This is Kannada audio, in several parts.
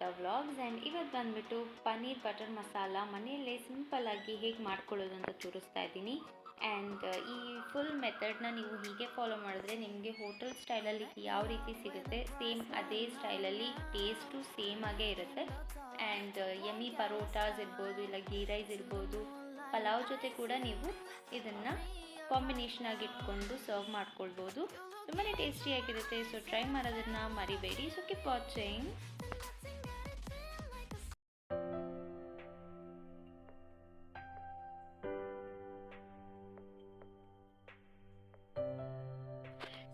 ಶ್ವೇತಾ ವ್ಲಾಗ್ಸ್. ಆ್ಯಂಡ್ ಇವತ್ತು ಬಂದುಬಿಟ್ಟು ಪನ್ನೀರ್ ಬಟರ್ ಮಸಾಲ ಮನೆಯಲ್ಲೇ ಸಿಂಪಲ್ಲಾಗಿ ಹೇಗೆ ಮಾಡ್ಕೊಳ್ಳೋದು ಅಂತ ತೋರಿಸ್ತಾ ಇದ್ದೀನಿ. ಆ್ಯಂಡ್ ಈ ಫುಲ್ ಮೆಥಡ್ನ ನೀವು ಹೀಗೆ ಫಾಲೋ ಮಾಡಿದ್ರೆ ನಿಮಗೆ ಹೋಟೆಲ್ ಸ್ಟೈಲಲ್ಲಿ ಯಾವ ರೀತಿ ಸಿಗುತ್ತೆ ಸೇಮ್ ಅದೇ ಸ್ಟೈಲಲ್ಲಿ ಟೇಸ್ಟು ಸೇಮ್ ಆಗೇ ಇರುತ್ತೆ. ಆ್ಯಂಡ್ ಯಮ್ಮಿ ಪರೋಟಾಸ್ ಇರ್ಬೋದು, ಇಲ್ಲ ಗೀ ರೈಸ್ ಇರ್ಬೋದು, ಪಲಾವ್ ಜೊತೆ ಕೂಡ ನೀವು ಇದನ್ನು ಕಾಂಬಿನೇಷನ್ ಆಗಿ ಇಟ್ಕೊಂಡು ಸರ್ವ್ ಮಾಡ್ಕೊಳ್ಬೋದು. ತುಂಬಾ ಟೇಸ್ಟಿಯಾಗಿರುತ್ತೆ. ಸೊ ಟ್ರೈ ಮಾಡೋದನ್ನ ಮರಿಬೇಡಿ. So keep watching.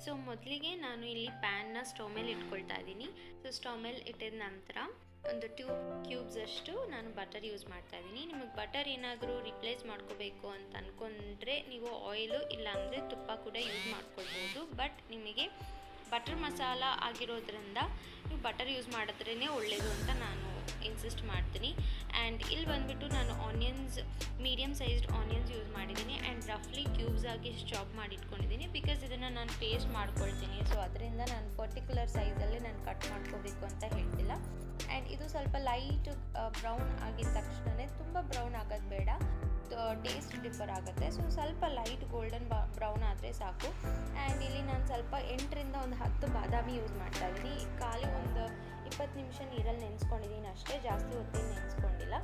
ಸೊ ಮೊದಲಿಗೆ ನಾನು ಇಲ್ಲಿ ಪ್ಯಾನ್ನ ಸ್ಟವ್ ಮೇಲೆ ಇಟ್ಕೊಳ್ತಾ ಇದ್ದೀನಿ. ಸೊ ಸ್ಟವ್ ಮೇಲೆ ಇಟ್ಟಿದ ನಂತರ ಒಂದು 2 ಕ್ಯೂಬ್ಸ್ ಅಷ್ಟು ನಾನು ಬಟರ್ ಯೂಸ್ ಮಾಡ್ತಾ ಇದ್ದೀನಿ. ನಿಮಗೆ ಬಟರ್ ಏನಾದರೂ ರಿಪ್ಲೇಸ್ ಮಾಡ್ಕೋಬೇಕು ಅಂತ ಅಂದ್ಕೊಂಡ್ರೆ ನೀವು ಆಯಿಲು ಇಲ್ಲಾಂದರೆ ತುಪ್ಪ ಕೂಡ ಯೂಸ್ ಮಾಡ್ಕೊಳ್ಬೋದು. ಬಟ್ ನಿಮಗೆ ಬಟರ್ ಮಸಾಲ ಆಗಿರೋದ್ರಿಂದ ನೀವು ಬಟರ್ ಯೂಸ್ ಮಾಡಿದ್ರೇ ಒಳ್ಳೆಯದು ಅಂತ ನಾನು ಇನ್ಸಿಸ್ಟ್ ಮಾಡ್ತೀನಿ. ಆ್ಯಂಡ್ ಇಲ್ಲಿ ಬಂದುಬಿಟ್ಟು ನಾನು onions, medium sized onions use ಮಾಡಿದ್ದೀನಿ. ಆ್ಯಂಡ್ ರಫ್ಲಿ ಕ್ಯೂಬ್ಸ್ ಆಗಿ ಚಾಪ್ ಮಾಡಿ ಇಟ್ಕೊಂಡಿದ್ದೀನಿ. ಬಿಕಾಸ್ ಇದನ್ನು ನಾನು ಪೇಸ್ಟ್ ಮಾಡ್ಕೊಳ್ತೀನಿ. ಸೊ ಅದರಿಂದ ನಾನು ಪರ್ಟಿಕ್ಯುಲರ್ ಸೈಜಲ್ಲಿ ನಾನು ಕಟ್ ಮಾಡ್ಕೋಬೇಕು ಅಂತ ಹೇಳ್ತಿಲ್ಲ. ಆ್ಯಂಡ್ ಇದು ಸ್ವಲ್ಪ ಲೈಟ್ ಬ್ರೌನ್ ಆಗಿದ ತಕ್ಷಣವೇ ತುಂಬ ಬ್ರೌನ್ ಆಗೋದು ಬೇಡ, ಟೇಸ್ಟ್ ಡಿಫರ್ ಆಗುತ್ತೆ. ಸೊ ಸ್ವಲ್ಪ ಲೈಟ್ ಗೋಲ್ಡನ್ ಬ್ರೌನ್ ಆದರೆ ಸಾಕು. ಆ್ಯಂಡ್ ಇಲ್ಲಿ ನಾನು ಸ್ವಲ್ಪ 8ರಿಂದ 10 ಬಾದಾಮಿ ಯೂಸ್ ಮಾಡ್ತಾ ಇದ್ದೀನಿ. ಖಾಲಿ ಒಂದು 20 ನಿಮಿಷ ನೀರಲ್ಲಿ ನೆನೆಸ್ಕೊಂಡಿದ್ದೀನಿ ಅಷ್ಟೇ, ಜಾಸ್ತಿ ಹೊತ್ತೇನು ನೆನೆಸ್ಕೊಂಡಿಲ್ಲ.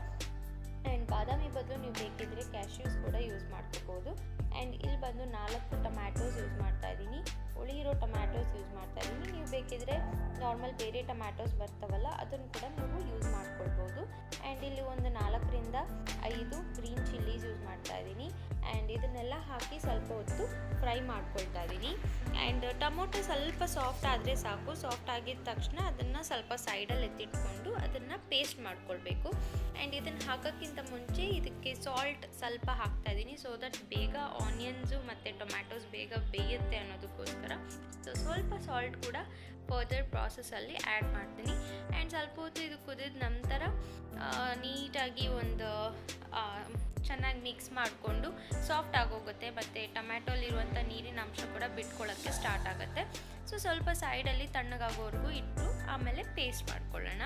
ಆ್ಯಂಡ್ ಬಾದಾಮಿ ಬದಲು ನೀವು ಬೇಕಿದ್ದರೆ ಕ್ಯಾಶ್ಯೂಸ್ ಕೂಡ ಯೂಸ್ ಮಾಡ್ಕೋಬೋದು. ಆ್ಯಂಡ್ ಇಲ್ಲಿ ಬಂದು 4 ಟೊಮ್ಯಾಟೋಸ್ ಯೂಸ್ ಮಾಡ್ತಾ ಇದ್ದೀನಿ. ಉಳಿಯಿರೋ ಟೊಮ್ಯಾಟೋಸ್ ಯೂಸ್ ಮಾಡ್ತಾ ಇದ್ದೀನಿ. ನೀವು ಬೇಕಿದ್ರೆ ನಾರ್ಮಲ್ ಬೇರೆ ಟೊಮ್ಯಾಟೋಸ್ ಬರ್ತಾವಲ್ಲ ಅದನ್ನು ಕೂಡ ನೀವು ಯೂಸ್ ಮಾಡ್ಕೊಳ್ಬೋದು. ಆ್ಯಂಡ್ ಇಲ್ಲಿ ಒಂದು 4ರಿಂದ 5 ಗ್ರೀನ್ ಚಿಲ್ಲೀಸ್ ಯೂಸ್ ಮಾಡ್ತಾ ಇದ್ದೀನಿ. ಆ್ಯಂಡ್ ಇದನ್ನೆಲ್ಲ ಹಾಕಿ ಸ್ವಲ್ಪ ಹೊತ್ತು ಫ್ರೈ ಮಾಡ್ಕೊಳ್ತಾ ಇದ್ದೀನಿ. ಆ್ಯಂಡ್ ಟೊಮೊಟೊ ಸ್ವಲ್ಪ ಸಾಫ್ಟ್ ಆದರೆ ಸಾಕು. ಸಾಫ್ಟ್ ಆಗಿದ ತಕ್ಷಣ ಅದನ್ನು ಸ್ವಲ್ಪ ಸೈಡಲ್ಲಿ ಎತ್ತಿಟ್ಕೊಂಡು ಅದನ್ನು ಪೇಸ್ಟ್ ಮಾಡ್ಕೊಳ್ಬೇಕು. ಆ್ಯಂಡ್ ಇದನ್ನು ಹಾಕೋಕ್ಕಿಂತ ಮುಂಚೆ ಇದಕ್ಕೆ ಸಾಲ್ಟ್ ಸ್ವಲ್ಪ ಹಾಕ್ತಾ ಇದ್ದೀನಿ. ಸೊ ದಟ್ ಬೇಗ ಆನಿಯನ್ಸು ಮತ್ತು ಟೊಮ್ಯಾಟೋಸ್ ಬೇಗ ಬೇಯುತ್ತೆ ಅನ್ನೋದಕ್ಕೋಸ್ಕರ. ಸೊ ಸ್ವಲ್ಪ ಸಾಲ್ಟ್ ಕೂಡ ಫರ್ದರ್ ಪ್ರಾಸೆಸ್ಸಲ್ಲಿ ಆ್ಯಡ್ ಮಾಡ್ತೀನಿ. ಆ್ಯಂಡ್ ಸ್ವಲ್ಪ ಹೊತ್ತು ಇದು ಕುದಿದ ನಂತರ ನೀಟಾಗಿ ಒಂದು ಚೆನ್ನಾಗಿ ಮಿಕ್ಸ್ ಮಾಡಿಕೊಂಡು ಸಾಫ್ಟ್ ಆಗೋಗುತ್ತೆ. ಮತ್ತು ಟೊಮ್ಯಾಟೋಲಿರುವಂಥ ನೀರಿನ ಅಂಶ ಕೂಡ ಬಿಟ್ಕೊಳ್ಳೋಕ್ಕೆ ಸ್ಟಾರ್ಟ್ ಆಗುತ್ತೆ. ಸೊ ಸ್ವಲ್ಪ ಸೈಡಲ್ಲಿ ತಣ್ಣಗಾಗೋವರೆಗೂ ಇಟ್ಟು ಆಮೇಲೆ ಪೇಸ್ಟ್ ಮಾಡ್ಕೊಳ್ಳೋಣ.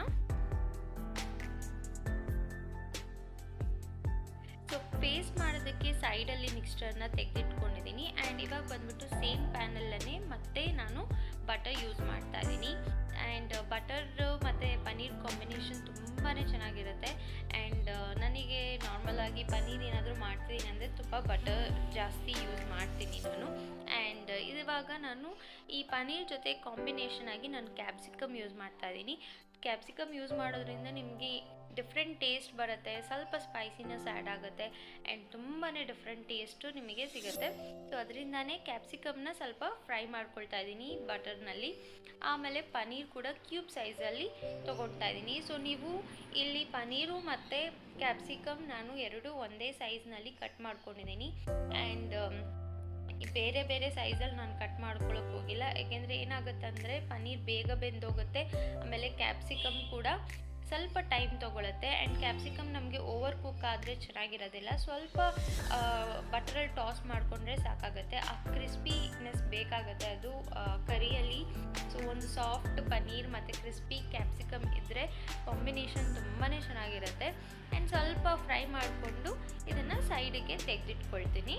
ಸೊ ಪೇಸ್ಟ್ ಮಾಡೋದಕ್ಕೆ ಸೈಡಲ್ಲಿ ಮಿಕ್ಸ್ಚರ್ನ ತೆಗೆದಿಟ್ಕೊಂಡಿದ್ದೀನಿ. ಆ್ಯಂಡ್ ಇವಾಗ ಬಂದ್ಬಿಟ್ಟು ಸೇಮ್ ಪ್ಯಾನಲ್ಲೇ ಮತ್ತೆ ನಾನು ಬಟರ್ ಯೂಸ್ ಮಾಡ್ತಾ ಇದ್ದೀನಿ. ಆ್ಯಂಡ್ ಬಟರ್ ಮತ್ತು ಪನ್ನೀರ್ ಕಾಂಬಿನೇಷನ್ ತುಂಬಾ ಚೆನ್ನಾಗಿರುತ್ತೆ. ಆ್ಯಂಡ್ ನನಗೆ ನಾರ್ಮಲಾಗಿ ಪನ್ನೀರ್ ಏನಾದರೂ ಮಾಡ್ತಿದ್ದೀನಿ ಅಂದರೆ ತುಂಬ ಬಟರ್ ಜಾಸ್ತಿ ಯೂಸ್ ಮಾಡ್ತೀನಿ ನಾನು. ಆ್ಯಂಡ್ ಇವಾಗ ನಾನು ಈ ಪನ್ನೀರ್ ಜೊತೆ ಕಾಂಬಿನೇಷನ್ ಆಗಿ ನಾನು ಕ್ಯಾಪ್ಸಿಕಮ್ ಯೂಸ್ ಮಾಡ್ತಾ ಇದ್ದೀನಿ. ಕ್ಯಾಪ್ಸಿಕಮ್ ಯೂಸ್ ಮಾಡೋದ್ರಿಂದ ನಿಮಗೆ ಡಿಫ್ರೆಂಟ್ ಟೇಸ್ಟ್ ಬರುತ್ತೆ, ಸ್ವಲ್ಪ ಸ್ಪೈಸಿನೆಸ್ ಆ್ಯಡ್ ಆಗುತ್ತೆ. ಆ್ಯಂಡ್ ತುಂಬಾ ಡಿಫ್ರೆಂಟ್ ಟೇಸ್ಟು ನಿಮಗೆ ಸಿಗುತ್ತೆ. ಸೊ ಅದರಿಂದನೇ ಕ್ಯಾಪ್ಸಿಕಮ್ನ ಸ್ವಲ್ಪ ಫ್ರೈ ಮಾಡ್ಕೊಳ್ತಾ ಇದ್ದೀನಿ ಬಟರ್ನಲ್ಲಿ. ಆಮೇಲೆ ಪನ್ನೀರ್ ಕೂಡ ಕ್ಯೂಬ್ ಸೈಜಲ್ಲಿ ತೊಗೊಳ್ತಾ ಇದ್ದೀನಿ. ಸೊ ನೀವು ಇಲ್ಲಿ ಪನ್ನೀರು ಮತ್ತು ಕ್ಯಾಪ್ಸಿಕಮ್ ನಾನು ಎರಡೂ ಒಂದೇ ಸೈಜ್ನಲ್ಲಿ ಕಟ್ ಮಾಡ್ಕೊಂಡಿದ್ದೀನಿ. ಆ್ಯಂಡ್ ಬೇರೆ ಬೇರೆ ಸೈಜಲ್ಲಿ ನಾನು ಕಟ್ ಮಾಡ್ಕೊಳ್ಳೋಕೆ ಹೋಗಿಲ್ಲ. ಯಾಕೆಂದರೆ ಏನಾಗುತ್ತೆ ಅಂದರೆ ಪನ್ನೀರ್ ಬೇಗ ಬೆಂದೋಗುತ್ತೆ. ಆಮೇಲೆ ಕ್ಯಾಪ್ಸಿಕಮ್ ಕೂಡ ಸ್ವಲ್ಪ ಟೈಮ್ ತೊಗೊಳುತ್ತೆ. ಆ್ಯಂಡ್ ಕ್ಯಾಪ್ಸಿಕಮ್ ನಮಗೆ ಓವರ್ ಕುಕ್ ಆದರೆ ಚೆನ್ನಾಗಿರೋದಿಲ್ಲ. ಸ್ವಲ್ಪ ಬಟರಲ್ಲಿ ಟಾಸ್ ಮಾಡಿಕೊಂಡ್ರೆ ಸಾಕಾಗುತ್ತೆ. ಆ ಕ್ರಿಸ್ಪಿನೆಸ್ ಬೇಕಾಗುತ್ತೆ ಅದು ಕರಿಯಲ್ಲಿ. ಸೊ ಒಂದು ಸಾಫ್ಟ್ ಪನ್ನೀರ್ ಮತ್ತು ಕ್ರಿಸ್ಪಿ ಕ್ಯಾಪ್ಸಿಕಮ್ ಇದ್ದರೆ ಕಾಂಬಿನೇಷನ್ ತುಂಬಾ ಚೆನ್ನಾಗಿರುತ್ತೆ. ಆ್ಯಂಡ್ ಸ್ವಲ್ಪ ಫ್ರೈ ಮಾಡಿಕೊಂಡು ಇದನ್ನು ಸೈಡಿಗೆ ತೆಗೆದಿಟ್ಕೊಳ್ತೀನಿ.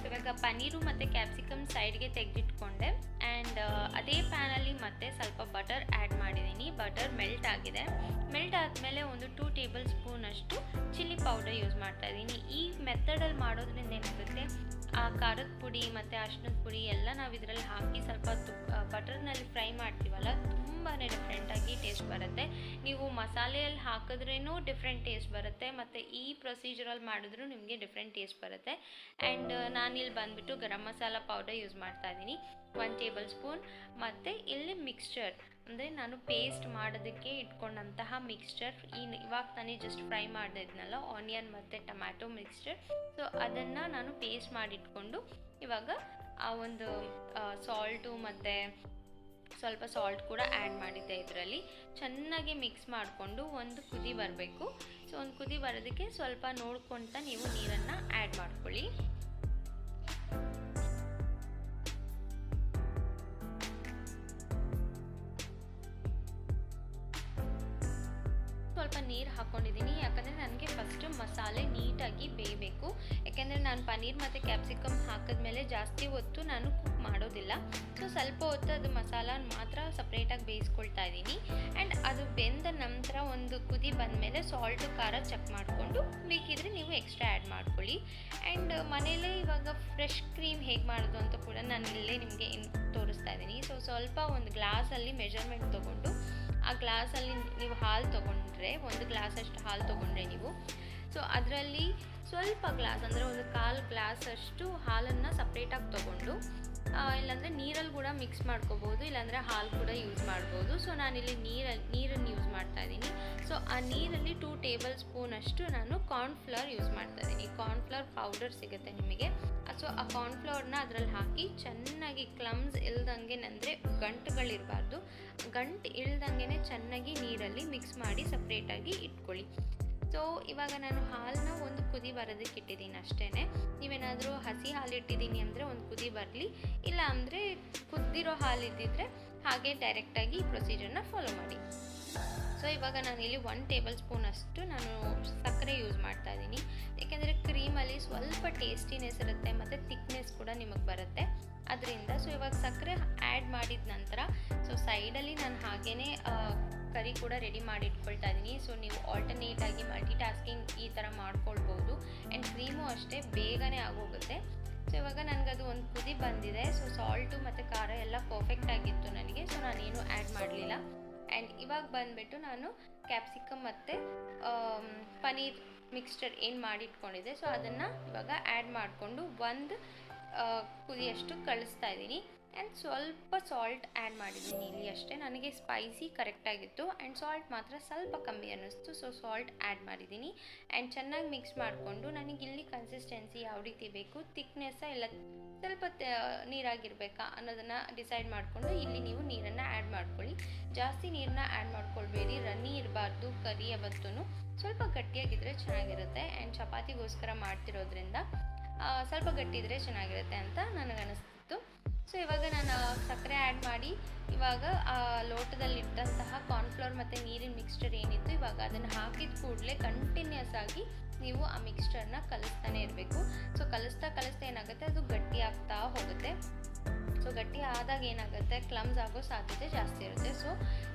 ಇವಾಗ ಪನ್ನೀರು ಮತ್ತು ಕ್ಯಾಪ್ಸಿಕಮ್ ಸೈಡ್ಗೆ ತೆಗೆದಿಟ್ಕೊಂಡೆ. ಆ್ಯಂಡ್ ಅದೇ ಪ್ಯಾನಲ್ಲಿ ಮತ್ತೆ ಸ್ವಲ್ಪ ಬಟರ್ ಆ್ಯಡ್ ಮಾಡಿದ್ದೀನಿ. ಬಟರ್ ಮೆಲ್ಟ್ ಆಗಿದೆ. ಮೆಲ್ಟ್ ಆದಮೇಲೆ ಒಂದು 2 ಟೇಬಲ್ ಸ್ಪೂನ್ ಅಷ್ಟು ಚಿಲ್ಲಿ ಪೌಡರ್ ಯೂಸ್ ಮಾಡ್ತಾ ಇದ್ದೀನಿ. ಈ ಮೆಥಡಲ್ಲಿ ಮಾಡೋದ್ರಿಂದ ಏನಾಗುತ್ತೆ, ಆ ಖಾರದ ಪುಡಿ ಮತ್ತು ಅರಿಶಿಣದ ಪುಡಿ ಎಲ್ಲ ನಾವು ಇದರಲ್ಲಿ ಹಾಕಿ ಸ್ವಲ್ಪ ಬಟರ್ನಲ್ಲಿ ಫ್ರೈ ಮಾಡ್ತೀವಲ್ಲ, ತುಂಬಾ ಡಿಫ್ರೆಂಟಾಗಿ ಟೇಸ್ಟ್ ಬರುತ್ತೆ. ನೀವು ಮಸಾಲೆಯಲ್ಲಿ ಹಾಕಿದ್ರೂ ಡಿಫ್ರೆಂಟ್ ಟೇಸ್ಟ್ ಬರುತ್ತೆ, ಮತ್ತು ಈ ಪ್ರೊಸೀಜರಲ್ಲಿ ಮಾಡಿದ್ರೂ ನಿಮಗೆ ಡಿಫ್ರೆಂಟ್ ಟೇಸ್ಟ್ ಬರುತ್ತೆ. ಆ್ಯಂಡ್ ನಾನಿಲ್ಲಿ ಬಂದುಬಿಟ್ಟು ಗರಂ ಮಸಾಲ ಪೌಡರ್ ಯೂಸ್ ಮಾಡ್ತಾ ಇದ್ದೀನಿ 1 ಟೇಬಲ್ ಸ್ಪೂನ್. ಮತ್ತು ಇಲ್ಲಿ ಮಿಕ್ಸ್ಚರ್ ಅಂದರೆ ನಾನು ಪೇಸ್ಟ್ ಮಾಡೋದಕ್ಕೆ ಇಟ್ಕೊಂಡಂತಹ ಮಿಕ್ಸ್ಚರ್, ಇವಾಗ ತಾನೇ ಜಸ್ಟ್ ಫ್ರೈ ಮಾಡಿದ್ನಲ್ಲ ಆನಿಯನ್ ಮತ್ತು ಟೊಮ್ಯಾಟೊ ಮಿಕ್ಸ್ಚರ್, ಸೊ ಅದನ್ನು ನಾನು ಪೇಸ್ಟ್ ಮಾಡಿಟ್ಕೊಂಡು ಇವಾಗ ಆ ಒಂದು ಸಾಲ್ಟು ಮತ್ತು ಸ್ವಲ್ಪ ಸಾಲ್ಟ್ ಕೂಡ ಆ್ಯಡ್ ಮಾಡಿದ್ದೆ ಇದರಲ್ಲಿ. ಚೆನ್ನಾಗಿ ಮಿಕ್ಸ್ ಮಾಡಿಕೊಂಡು ಒಂದು ಕುದಿ ಬರಬೇಕು. ಸೊ ಒಂದು ಕುದಿ ಬರೋದಕ್ಕೆ ಸ್ವಲ್ಪ ನೋಡ್ಕೊತ ನೀವು ನೀರನ್ನು ಆ್ಯಡ್ ಮಾಡ್ಕೊಳ್ಳಿ. ಸ್ವಲ್ಪ ನೀರು ಹಾಕ್ಕೊಂಡಿದ್ದೀನಿ, ಯಾಕಂದರೆ ನನಗೆ ಫಸ್ಟು ಮಸಾಲೆ ನೀಟಾಗಿ ಬೇಯಬೇಕು. ಯಾಕೆಂದರೆ ನಾನು ಪನ್ನೀರ್ ಮತ್ತು ಕ್ಯಾಪ್ಸಿಕಮ್ ಹಾಕಿದ್ಮೇಲೆ ಜಾಸ್ತಿ ಹೊತ್ತು ನಾನು ಕುಕ್ ಮಾಡೋದಿಲ್ಲ. ಸೊ ಸ್ವಲ್ಪ ಹೊತ್ತು ಅದು ಮಸಾಲ ಮಾತ್ರ ಸಪ್ರೇಟಾಗಿ ಬೇಯಿಸ್ಕೊಳ್ತಾ ಇದ್ದೀನಿ. ಆ್ಯಂಡ್ ಅದು ಬೆಂದ ನಂತರ ಒಂದು ಕುದಿ ಬಂದಮೇಲೆ ಸಾಲ್ಟು ಖಾರ ಚೆಕ್ ಮಾಡಿಕೊಂಡು ಬೇಕಿದ್ರೆ ನೀವು ಎಕ್ಸ್ಟ್ರಾ ಆ್ಯಡ್ ಮಾಡ್ಕೊಳ್ಳಿ. ಆ್ಯಂಡ್ ಮನೇಲೇ ಇವಾಗ ಫ್ರೆಶ್ ಕ್ರೀಮ್ ಹೇಗೆ ಮಾಡೋದು ಅಂತ ಕೂಡ ನಾನು ಇಲ್ಲೇ ನಿಮಗೆ ತೋರಿಸ್ತಾ ಇದ್ದೀನಿ. ಸೊ ಸ್ವಲ್ಪ ಒಂದು ಗ್ಲಾಸಲ್ಲಿ ಮೆಜರ್ಮೆಂಟ್ ತೊಗೊಂಡು ಆ ಗ್ಲಾಸಲ್ಲಿ ನೀವು ಹಾಲು ತೊಗೊಂಡ್ರೆ, ಒಂದು ಗ್ಲಾಸಷ್ಟು ಹಾಲು ತೊಗೊಂಡ್ರೆ ನೀವು, ಸೊ ಅದರಲ್ಲಿ ಸ್ವಲ್ಪ ಗ್ಲಾಸ್ ಅಂದರೆ ಒಂದು 1/4 ಗ್ಲಾಸಷ್ಟು ಹಾಲನ್ನು ಸಪ್ರೇಟಾಗಿ ತೊಗೊಂಡು, ಇಲ್ಲಾಂದರೆ ನೀರಲ್ಲಿ ಕೂಡ ಮಿಕ್ಸ್ ಮಾಡ್ಕೋಬೋದು, ಇಲ್ಲಾಂದರೆ ಹಾಲು ಕೂಡ ಯೂಸ್ ಮಾಡ್ಬೋದು. ಸೊ ನಾನಿಲ್ಲಿ ನೀರನ್ನು ಯೂಸ್ ಮಾಡ್ತಾಯಿದ್ದೀನಿ. ಸೊ ಆ ನೀರಲ್ಲಿ 2 ಟೇಬಲ್ ಸ್ಪೂನಷ್ಟು ನಾನು ಕಾರ್ನ್ಫ್ಲವರ್ ಯೂಸ್ ಮಾಡ್ತಾಯಿದ್ದೀನಿ. ಕಾರ್ನ್ಫ್ಲವರ್ ಪೌಡರ್ ಸಿಗುತ್ತೆ ನಿಮಗೆ. ಸೊ ಆ ಕಾರ್ನ್ಫ್ಲವರ್ನ ಅದರಲ್ಲಿ ಹಾಕಿ ಚೆನ್ನಾಗಿ ಕ್ಲಮ್ಸ್ ಇಲ್ದಂಗೆ, ಅಂದರೆ ಗಂಟುಗಳಿರಬಾರ್ದು, ಗಂಟು ಇಳ್ದಂಗೆ ಚೆನ್ನಾಗಿ ನೀರಲ್ಲಿ ಮಿಕ್ಸ್ ಮಾಡಿ ಸಪ್ರೇಟಾಗಿ ಇಟ್ಕೊಳ್ಳಿ. ಸೊ ಇವಾಗ ನಾನು ಹಾಲನ್ನ ಒಂದು ಕುದಿ ಬರೋದಕ್ಕೆ ಇಟ್ಟಿದ್ದೀನಿ ಅಷ್ಟೇ. ನೀವೇನಾದರೂ ಹಸಿ ಹಾಲು ಇಟ್ಟಿದ್ದೀನಿ ಅಂದರೆ ಒಂದು ಕುದಿ ಬರಲಿ, ಇಲ್ಲ ಅಂದರೆ ಕುದ್ದಿರೋ ಹಾಲು ಇದ್ದಿದ್ರೆ ಹಾಗೆ ಡೈರೆಕ್ಟಾಗಿ ಈ ಪ್ರೊಸೀಜರ್ನ ಫಾಲೋ ಮಾಡಿ. ಸೊ ಇವಾಗ ನಾನಿಲ್ಲಿ 1 ಟೇಬಲ್ ಸ್ಪೂನಷ್ಟು ನಾನು ಸಕ್ಕರೆ ಯೂಸ್ ಮಾಡ್ತಾ ಇದ್ದೀನಿ. ಏಕೆಂದರೆ ಕ್ರೀಮಲ್ಲಿ ಸ್ವಲ್ಪ ಟೇಸ್ಟಿನೆಸ್ ಇರುತ್ತೆ ಮತ್ತು ಥಿಕ್ನೆಸ್ ಕೂಡ ನಿಮಗೆ ಬರುತ್ತೆ ಅದರಿಂದ. ಸೊ ಇವಾಗ ಸಕ್ಕರೆ ಆ್ಯಡ್ ಮಾಡಿದ ನಂತರ ಸೊ ಸೈಡಲ್ಲಿ ನಾನು ಹಾಗೇ ಕರಿ ಕೂಡ ರೆಡಿ ಮಾಡಿ ಇಟ್ಕೊಳ್ತಾ ಇದ್ದೀನಿ. ಸೊ ನೀವು ಆಲ್ಟರ್ನೇಟಾಗಿ ಮಲ್ಟಿ ಟಾಸ್ಕಿಂಗ್ ಈ ಥರ ಮಾಡ್ಕೊಳ್ಬೋದು. ಆ್ಯಂಡ್ ಕ್ರೀಮು ಅಷ್ಟೇ ಬೇಗನೆ ಆಗೋಗುತ್ತೆ. ಸೊ ಇವಾಗ ನನಗದು ಒಂದು ಕುದಿ ಬಂದಿದೆ. ಸೊ ಸಾಲ್ಟು ಮತ್ತು ಖಾರ ಎಲ್ಲ ಪರ್ಫೆಕ್ಟಾಗಿತ್ತು ನನಗೆ. ಸೊ ನಾನೇನು ಆ್ಯಡ್ ಮಾಡಲಿಲ್ಲ. ಆ್ಯಂಡ್ ಇವಾಗ ಬಂದುಬಿಟ್ಟು ನಾನು ಕ್ಯಾಪ್ಸಿಕಮ್ ಮತ್ತು ಪನ್ನೀರ್ ಮಿಕ್ಸ್ಚರ್ ಏನು ಮಾಡಿಟ್ಕೊಂಡಿದ್ದೆ, ಸೊ ಅದನ್ನು ಇವಾಗ ಆ್ಯಡ್ ಮಾಡಿಕೊಂಡು ಒಂದು ಕುದಿಯಷ್ಟು ಕಳಿಸ್ತಾ ಇದ್ದೀನಿ. ಆ್ಯಂಡ್ ಸ್ವಲ್ಪ ಸಾಲ್ಟ್ ಆ್ಯಡ್ ಮಾಡಿದ್ದೀನಿ ಇಲ್ಲಿ ಅಷ್ಟೇ. ನನಗೆ ಸ್ಪೈಸಿ ಕರೆಕ್ಟಾಗಿತ್ತು ಆ್ಯಂಡ್ ಸಾಲ್ಟ್ ಮಾತ್ರ ಸ್ವಲ್ಪ ಕಮ್ಮಿ ಅನ್ನಿಸ್ತು. ಸೊ ಸಾಲ್ಟ್ ಆ್ಯಡ್ ಮಾಡಿದ್ದೀನಿ. ಆ್ಯಂಡ್ ಚೆನ್ನಾಗಿ ಮಿಕ್ಸ್ ಮಾಡಿಕೊಂಡು ನನಗಿಲ್ಲಿ ಕನ್ಸಿಸ್ಟೆನ್ಸಿ ಯಾವ ರೀತಿ ಬೇಕು, ಥಿಕ್ನೆಸ್ಸಾ ಇಲ್ಲ ಸ್ವಲ್ಪ ನೀರಾಗಿರಬೇಕಾ ಅನ್ನೋದನ್ನು ಡಿಸೈಡ್ ಮಾಡಿಕೊಂಡು ಇಲ್ಲಿ ನೀವು ನೀರನ್ನು ಆ್ಯಡ್ ಮಾಡ್ಕೊಳ್ಳಿ. ಜಾಸ್ತಿ ನೀರನ್ನ ಆ್ಯಡ್ ಮಾಡ್ಕೊಳ್ಬೇಡಿ, ರನ್ನಿ ಇರಬಾರ್ದು ಕರಿ ಯಾವತ್ತೂ. ಸ್ವಲ್ಪ ಗಟ್ಟಿಯಾಗಿದ್ದರೆ ಚೆನ್ನಾಗಿರುತ್ತೆ. ಆ್ಯಂಡ್ ಚಪಾತಿಗೋಸ್ಕರ ಮಾಡ್ತಿರೋದ್ರಿಂದ ಸ್ವಲ್ಪ ಗಟ್ಟಿ ಇದ್ದರೆ ಚೆನ್ನಾಗಿರುತ್ತೆ ಅಂತ ನನಗನ್ನಿಸ್ತಿತ್ತು. ಸೊ ಇವಾಗ ನಾನು ಸಕ್ಕರೆ ಆ್ಯಡ್ ಮಾಡಿ ಇವಾಗ ಆ ಲೋಟದಲ್ಲಿಟ್ಟಂತಹ ಕಾರ್ನ್ಫ್ಲವರ್ ಮತ್ತು ನೀರಿನ ಮಿಕ್ಸ್ಚರ್ ಏನಿತ್ತು, ಇವಾಗ ಅದನ್ನು ಹಾಕಿದ ಕೂಡಲೇ ಕಂಟಿನ್ಯೂಸ್ ಆಗಿ ನೀವು ಆ ಮಿಕ್ಸ್ಚರ್ನ ಕಲಿಸ್ತಾನೆ ಇರಬೇಕು. ಸೊ ಕಲಿಸ್ತಾ ಏನಾಗುತ್ತೆ, ಅದು ಗಟ್ಟಿ ಆಗ್ತಾ ಹೋಗುತ್ತೆ. ಸೊ ಗಟ್ಟಿ ಆದಾಗ ಏನಾಗುತ್ತೆ, ಕ್ಲಮ್ಸ್ ಆಗೋ ಸಾಧ್ಯತೆ ಜಾಸ್ತಿ ಇರುತ್ತೆ. ಸೊ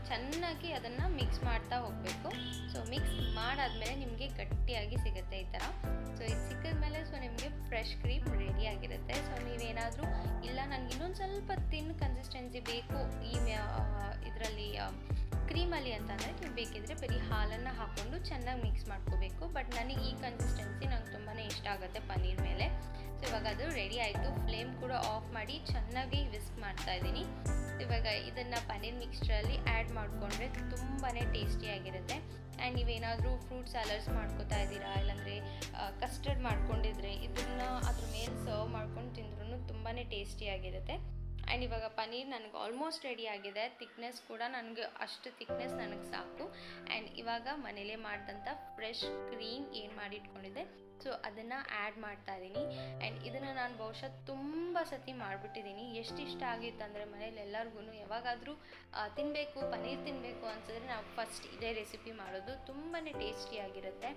ಚೆನ್ನಾಗಿ ಅದನ್ನು ಮಿಕ್ಸ್ ಮಾಡ್ತಾ ಹೋಗಬೇಕು. ಸೊ ಮಿಕ್ಸ್ ಮಾಡಾದಮೇಲೆ ನಿಮಗೆ ಗಟ್ಟಿಯಾಗಿ ಸಿಗುತ್ತೆ ಈ ಥರ. ಸೊ ಇದು ಸಿಕ್ಕಿದ್ಮೇಲೆ ಸೊ ನಿಮಗೆ ಫ್ರೆಶ್ ಕ್ರೀಮ್ ರೆಡಿಯಾಗಿರುತ್ತೆ. ಸೊ ನೀವೇನಾದರೂ ಇಲ್ಲ ನನಗೆ ಇನ್ನೊಂದು ಸ್ವಲ್ಪ ತಿನ್ ಕನ್ಸಿಸ್ಟೆನ್ಸಿ ಬೇಕು ಈ ಇದರಲ್ಲಿ ಕ್ರೀಮಲ್ಲಿ ಅಂತಂದರೆ ನೀವು ಬೇಕಿದ್ರೆ ಬರೀ ಹಾಲನ್ನು ಹಾಕ್ಕೊಂಡು ಚೆನ್ನಾಗಿ ಮಿಕ್ಸ್ ಮಾಡ್ಕೋಬೇಕು. ಬಟ್ ನನಗೆ ಈ ಕನ್ಸಿಸ್ಟೆನ್ಸಿ ನಂಗೆ ತುಂಬಾ ಇಷ್ಟ ಆಗುತ್ತೆ ಪನ್ನೀರ್ ಮೇಲೆ. ಸೊ ಇವಾಗ ಅದು ರೆಡಿ ಆಯಿತು. ಫ್ಲೇಮ್ ಕೂಡ ಆಫ್ ಮಾಡಿ ಚೆನ್ನಾಗಿ ವಿಸ್ಕ್ ಮಾಡ್ತಾಯಿದ್ದೀನಿ. ಇವಾಗ ಇದನ್ನು ಪನ್ನೀರ್ ಮಿಕ್ಸ್ಚರಲ್ಲಿ ಆ್ಯಡ್ ಮಾಡಿಕೊಂಡ್ರೆ ತುಂಬಾ ಟೇಸ್ಟಿಯಾಗಿರುತ್ತೆ. ಆ್ಯಂಡ್ ನೀವೇನಾದರೂ ಫ್ರೂಟ್ ಸ್ಯಾಲಡ್ಸ್ ಮಾಡ್ಕೋತಾ ಇದ್ದೀರಾ, ಇಲ್ಲಾಂದರೆ ಕಸ್ಟರ್ಡ್ ಮಾಡ್ಕೊಂಡಿದ್ರೆ ಇದನ್ನು ಅದ್ರ ಮೇಲೆ ಸರ್ವ್ ಮಾಡ್ಕೊಂಡು ತಿಂದ್ರೂ ತುಂಬಾ ಟೇಸ್ಟಿಯಾಗಿರುತ್ತೆ. ಆ್ಯಂಡ್ ಇವಾಗ ಪನ್ನೀರ್ ನನಗೆ ಆಲ್ಮೋಸ್ಟ್ ರೆಡಿ ಆಗಿದೆ. ಥಿಕ್ನೆಸ್ ಕೂಡ ನನಗೆ ಅಷ್ಟು ಥಿಕ್ನೆಸ್ ನನಗೆ ಸಾಕು. ಆ್ಯಂಡ್ ಇವಾಗ ಮನೇಲೇ ಮಾಡಿದಂಥ ಫ್ರೆಶ್ ಕ್ರೀಮ್ ಏನು ಮಾಡಿಟ್ಕೊಂಡಿದ್ದೆ ಸೊ ಅದನ್ನು ಆ್ಯಡ್ ಮಾಡ್ತಾ ಇದ್ದೀನಿ. ಆ್ಯಂಡ್ ಇದನ್ನು ನಾನು ಬಹುಶಃ ತುಂಬ ಸತಿ ಮಾಡಿಬಿಟ್ಟಿದ್ದೀನಿ. ಎಷ್ಟು ಇಷ್ಟ ಆಗಿತ್ತು ಅಂದರೆ ಮನೇಲಿ ಎಲ್ಲರಿಗೂ ಯಾವಾಗಾದರೂ ತಿನ್ನಬೇಕು ಪನ್ನೀರ್ ತಿನ್ನಬೇಕು ಅನ್ಸಿದ್ರೆ ನಾವು ಫಸ್ಟ್ ಇದೇ ರೆಸಿಪಿ ಮಾಡೋದು. ತುಂಬಾ ಟೇಸ್ಟಿಯಾಗಿರುತ್ತೆ.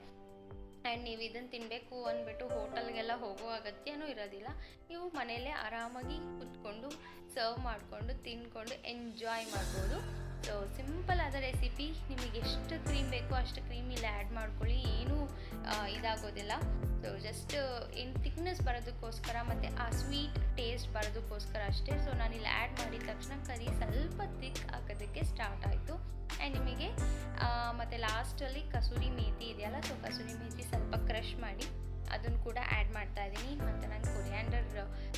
ಆ್ಯಂಡ್ ನೀವು ಇದನ್ನು ತಿನ್ನಬೇಕು ಅಂದ್ಬಿಟ್ಟು ಹೋಟೆಲ್ಗೆಲ್ಲ ಹೋಗೋ ಅಗತ್ಯನೂ ಇರೋದಿಲ್ಲ. ನೀವು ಮನೆಯಲ್ಲೇ ಆರಾಮಾಗಿ ಕೂತ್ಕೊಂಡು ಸರ್ವ್ ಮಾಡಿಕೊಂಡು ತಿಂದ್ಕೊಂಡು ಎಂಜಾಯ್ ಮಾಡ್ಬೋದು. ಸೊ ಸಿಂಪಲ್ ಆದ ರೆಸಿಪಿ. ನಿಮಗೆ ಎಷ್ಟು ಕ್ರೀಮ್ ಬೇಕೋ ಅಷ್ಟು ಕ್ರೀಮ್ ಇಲ್ಲಿ ಆ್ಯಡ್ ಮಾಡ್ಕೊಳ್ಳಿ, ಏನೂ ಇದಾಗೋದಿಲ್ಲ. ಸೊ ಜಸ್ಟ್ ಏನು ಥಿಕ್ನೆಸ್ ಬರೋದಕ್ಕೋಸ್ಕರ ಮತ್ತು ಆ ಸ್ವೀಟ್ ಟೇಸ್ಟ್ ಬರೋದಕ್ಕೋಸ್ಕರ ಅಷ್ಟೇ. ಸೊ ನಾನಿಲ್ಲಿ ಆ್ಯಡ್ ಮಾಡಿದ ತಕ್ಷಣ ಕರಿ ಸ್ವಲ್ಪ ಥಿಕ್ ಆಗೋದಕ್ಕೆ ಸ್ಟಾರ್ಟ್ ಆಯಿತು. ಆ್ಯಂಡ್ ನಿಮಗೆ ಮತ್ತು ಲಾಸ್ಟಲ್ಲಿ ಕಸೂರಿ ಮೇಥಿ ಇದೆಯಲ್ಲ, ಸೊ ಕಸೂರಿ ಮೇಥಿ ಸ್ವಲ್ಪ ಕ್ರಷ್ ಮಾಡಿ ಅದನ್ನು ಕೂಡ ಆ್ಯಡ್ ಮಾಡ್ತಾ ಇದ್ದೀನಿ. ಮತ್ತು ನಂಗೆ ಕೊರಿಯಾಂಡರ್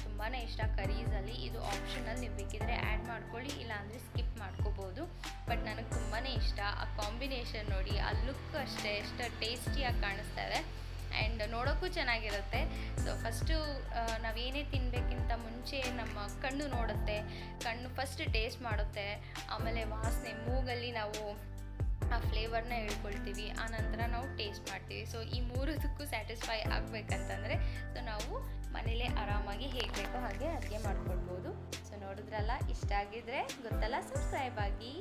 ತುಂಬಾ ಇಷ್ಟ ಕರೀಸಲ್ಲಿ. ಇದು ಆಪ್ಷನಲ್, ನೀವು ಬೇಕಿದ್ರೆ ಆ್ಯಡ್ ಮಾಡ್ಕೊಳ್ಳಿ, ಇಲ್ಲಾಂದರೆ ಸ್ಕಿಪ್ ಮಾಡ್ಕೋಬೋದು. ಬಟ್ ನನಗೆ ತುಂಬಾ ಇಷ್ಟ ಆ ಕಾಂಬಿನೇಷನ್. ನೋಡಿ ಆ ಲುಕ್ ಅಷ್ಟೇ ಎಷ್ಟು ಟೇಸ್ಟಿಯಾಗಿ ಕಾಣಿಸ್ತಾ ಇದೆ. ಆ್ಯಂಡ್ ನೋಡೋಕ್ಕೂ ಚೆನ್ನಾಗಿರುತ್ತೆ. ಸೊ ಫಸ್ಟು ನಾವೇನೇ ತಿನ್ನಬೇಕಿಂತ ಮುಂಚೆ ನಮ್ಮ ಕಣ್ಣು ನೋಡುತ್ತೆ, ಕಣ್ಣು ಫಸ್ಟ್ ಟೇಸ್ಟ್ ಮಾಡುತ್ತೆ, ಆಮೇಲೆ ವಾಸನೆ ಮೂಗಲ್ಲಿ ನಾವು ಆ ಫ್ಲೇವರ್ನ ಹೇಳ್ಕೊಳ್ತೀವಿ, ಆ ನಂತರ ನಾವು ಟೇಸ್ಟ್ ಮಾಡ್ತೀವಿ. ಸೊ ಈ ಮೂರದಕ್ಕೂ ಸ್ಯಾಟಿಸ್ಫೈ ಆಗಬೇಕಂತಂದರೆ ಸೊ ನಾವು ಮನೇಲೇ ಆರಾಮಾಗಿ ಹೇಗೆ ಬೇಕೋ ಹಾಗೆ ಅಡುಗೆ ಮಾಡ್ಕೊಳ್ಬೋದು. ಸೊ ನೋಡಿದ್ರಲ್ಲ, ಇಷ್ಟ ಆಗಿದ್ರೆ ಗೊತ್ತಲ್ಲ, ಸಬ್ಸ್ಕ್ರೈಬ್ ಆಗಿ.